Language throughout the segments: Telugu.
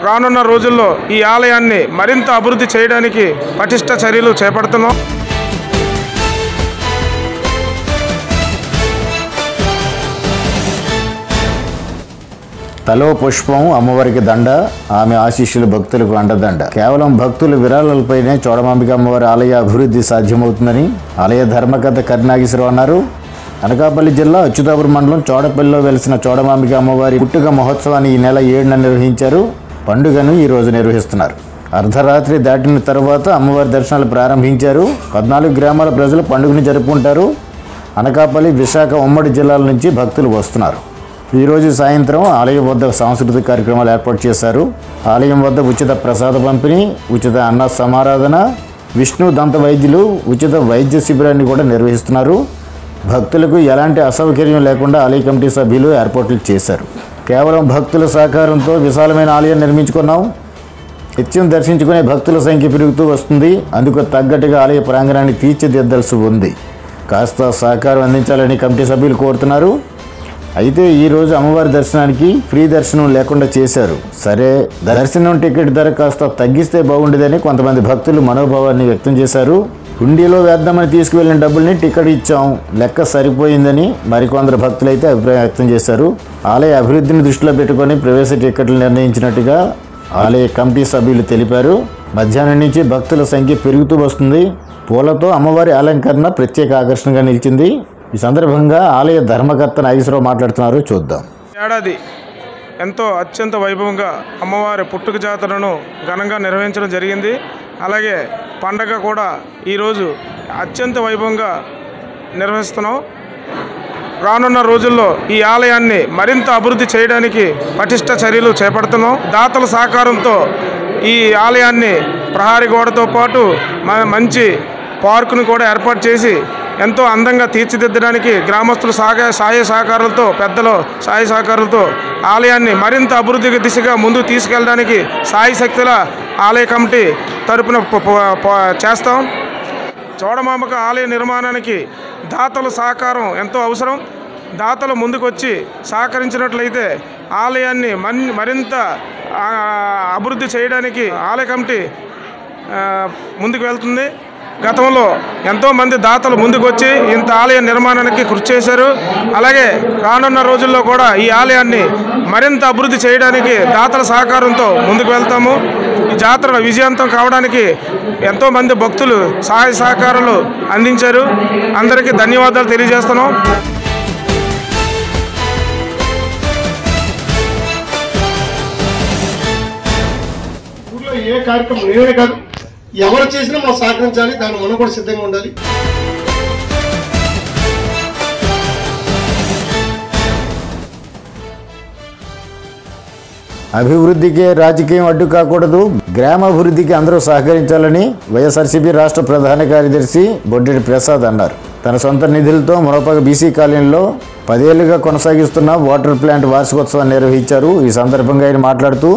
రానున్న రోజుల్లో ఈ ఆలయాన్ని మరింత అభివృద్ధి చేయడానికి పటిష్ట చర్యలు చేపడుతున్నాం. తలో పుష్పం అమ్మవారికి దండ, ఆమె ఆశీస్సులు భక్తులకు అండదండ. కేవలం భక్తుల విరాళాలపైనే చోడమాంబిక అమ్మవారి ఆలయ అభివృద్ధి సాధ్యమవుతుందని ఆలయ ధర్మకర్త కరుణాగేశ్వరరావు అన్నారు. అనకాపల్లి జిల్లా అచ్యుతాపురం మండలం చోడపల్లిలో వెలిసిన చోడమాంబిక అమ్మవారి పుట్టుక మహోత్సవాన్ని ఈ నెల 7న నిర్వహించారు. పండుగను ఈరోజు నిర్వహిస్తున్నారు. అర్ధరాత్రి దాటిన తర్వాత అమ్మవారి దర్శనాలు ప్రారంభించారు. 14 గ్రామాల ప్రజలు పండుగను జరుపుకుంటారు. అనకాపల్లి, విశాఖ ఉమ్మడి జిల్లాల నుంచి భక్తులు వస్తున్నారు. ఈరోజు సాయంత్రం ఆలయం వద్ద సాంస్కృతిక కార్యక్రమాలు ఏర్పాటు చేశారు. ఆలయం వద్ద ఉచిత ప్రసాద పంపిణీ, ఉచిత అన్న సమారాధన, విష్ణు దంత వైద్యులు ఉచిత వైద్య శిబిరాన్ని కూడా నిర్వహిస్తున్నారు. భక్తులకు ఎలాంటి అసౌకర్యం లేకుండా ఆలయ కమిటీ సభ్యులు ఏర్పాట్లు చేశారు. కేవలం భక్తుల సహకారంతో విశాలమైన ఆలయం నిర్మించుకున్నాం. నిత్యం దర్శించుకునే భక్తుల సంఖ్య పెరుగుతూ వస్తుంది. అందుకు తగ్గట్టుగా ఆలయ ప్రాంగణాన్ని తీర్చిదిద్దాల్సి ఉంది. కాస్త సహకారం అందించాలని కమిటీ సభ్యులు కోరుతున్నారు. అయితే ఈరోజు అమ్మవారి దర్శనానికి ఫ్రీ దర్శనం లేకుండా చేశారు. సరే, దర్శనం టికెట్ ధర కాస్త తగ్గిస్తే బాగుండేదని కొంతమంది భక్తులు మనోభావాన్ని వ్యక్తం చేశారు. హుండీలో వేద్దామని తీసుకువెళ్ళిన డబ్బుల్ని టికెట్ ఇచ్చాం, లెక్క సరిపోయిందని మరికొందరు భక్తులు అయితే అభిప్రాయం వ్యక్తం చేశారు. ఆలయ అభివృద్ధిని దృష్టిలో పెట్టుకొని ప్రవేశ టికెట్లు నిర్ణయించినట్టుగా ఆలయ కమిటీ సభ్యులు తెలిపారు. మధ్యాహ్నం నుంచి భక్తుల సంఖ్య పెరుగుతూ వస్తుంది. పూలతో అమ్మవారి అలంకరణ ప్రత్యేక ఆకర్షణగా నిలిచింది. ఈ సందర్భంగా ఆలయ ధర్మకర్త నాగేశ్వరరావు మాట్లాడుతున్నారు. చూద్దాం. ఏడాది ఎంతో అత్యంత వైభవంగా అమ్మవారి పుట్టుక జాతరను ఘనంగా నిర్వహించడం జరిగింది. అలాగే పండగ కూడా ఈరోజు అత్యంత వైభవంగా నిర్వహిస్తున్నాం. రానున్న రోజుల్లో ఈ ఆలయాన్ని మరింత అభివృద్ధి చేయడానికి పటిష్ట చర్యలు చేపడుతున్నాం. దాతల సహకారంతో ఈ ఆలయాన్ని ప్రహరీ గోడతో పాటు మంచి పార్కును కూడా ఏర్పాటు చేసి ఎంతో అందంగా తీర్చిదిద్దడానికి గ్రామస్తుల సహాయ సహకారాలతో, పెద్దల సహాయ సహకారాలతో ఆలయాన్ని మరింత అభివృద్ధి దిశగా ముందుకు తీసుకెళ్ళడానికి సాయి శక్తుల ఆలయ కమిటీ తరపున చేస్తాం. చోడమాంబిక ఆలయ నిర్మాణానికి దాతల సహకారం ఎంతో అవసరం. దాతలు ముందుకొచ్చి సహకరించినట్లయితే ఆలయాన్ని మరింత అభివృద్ధి చేయడానికి ఆలయ కమిటీ ముందుకు వెళ్తుంది. గతంలో ఎంతోమంది దాతలు ముందుకొచ్చి ఇంత ఆలయ నిర్మాణానికి కృషి చేశారు. అలాగే రానున్న రోజుల్లో కూడా ఈ ఆలయాన్ని మరింత అభివృద్ధి చేయడానికి దాతల సహకారంతో ముందుకు వెళ్తాము. ఈ జాతర విజయవంతం కావడానికి ఎంతోమంది భక్తులు సహాయ సహకారాలు అందించారు. అందరికీ ధన్యవాదాలు తెలియజేస్తున్నాం. ఊర్లో ఏ కార్యక్రమం నేనే కాదు, ఎవరు చేసినా మనం సహకరించాలి. దాన్ని మనం కూడా సిద్ధంగా ఉండాలి. అభివృద్ధికి రాజకీయం అడ్డు కాకూడదు, గ్రామాభివృద్ధికి అందరూ సహకరించాలని వైఎస్ఆర్సీపీ రాష్ట్ర ప్రధాన కార్యదర్శి బొడ్డెడి ప్రసాద్ అన్నారు. తన సొంత నిధులతో మునపక బీసీ కాలనీలో 10 ఏళ్లుగా కొనసాగిస్తున్న వాటర్ ప్లాంట్ వార్షికోత్సవాన్ని నిర్వహించారు. ఈ సందర్భంగా ఆయన మాట్లాడుతూ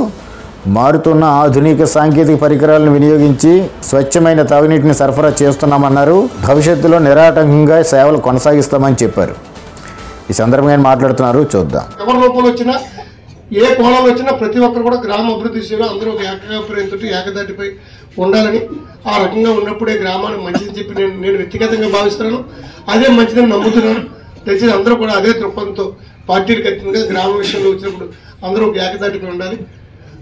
మారుతున్న ఆధునిక సాంకేతిక పరికరాలను వినియోగించి స్వచ్ఛమైన తాగునీటిని సరఫరా చేస్తున్నామన్నారు. భవిష్యత్తులో నిరాటంకంగా సేవలు కొనసాగిస్తామని చెప్పారు. ఈ సందర్భంగా ఆయన మాట్లాడుతున్నారు. చూద్దాం. ఎవరి లోపల వచ్చినా, ఏ కోణంలో వచ్చినా ప్రతి ఒక్కరు కూడా గ్రామ అభివృద్ధి దిశలో అందరూ ఒక ఏకాభిప్రాయంతో ఏకదాటిపై ఉండాలని, ఆ రకంగా ఉన్నప్పుడే గ్రామానికి మంచిదని చెప్పి నేను వ్యక్తిగతంగా భావిస్తున్నాను. అదే మంచిదని నమ్ముతున్నాను. దయచేసి అందరూ కూడా అదే దృక్పథంతో పార్టీలకు అతీతంగా గ్రామ విషయంలో వచ్చినప్పుడు అందరూ ఒక ఏకదాటిపై ఉండాలి.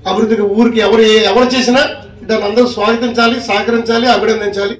అభివృద్ధికి ఊరికి ఎవరు చేసినా దాన్ని అందరూ స్వాగతించాలి, సహకరించాలి, అభినందించాలి.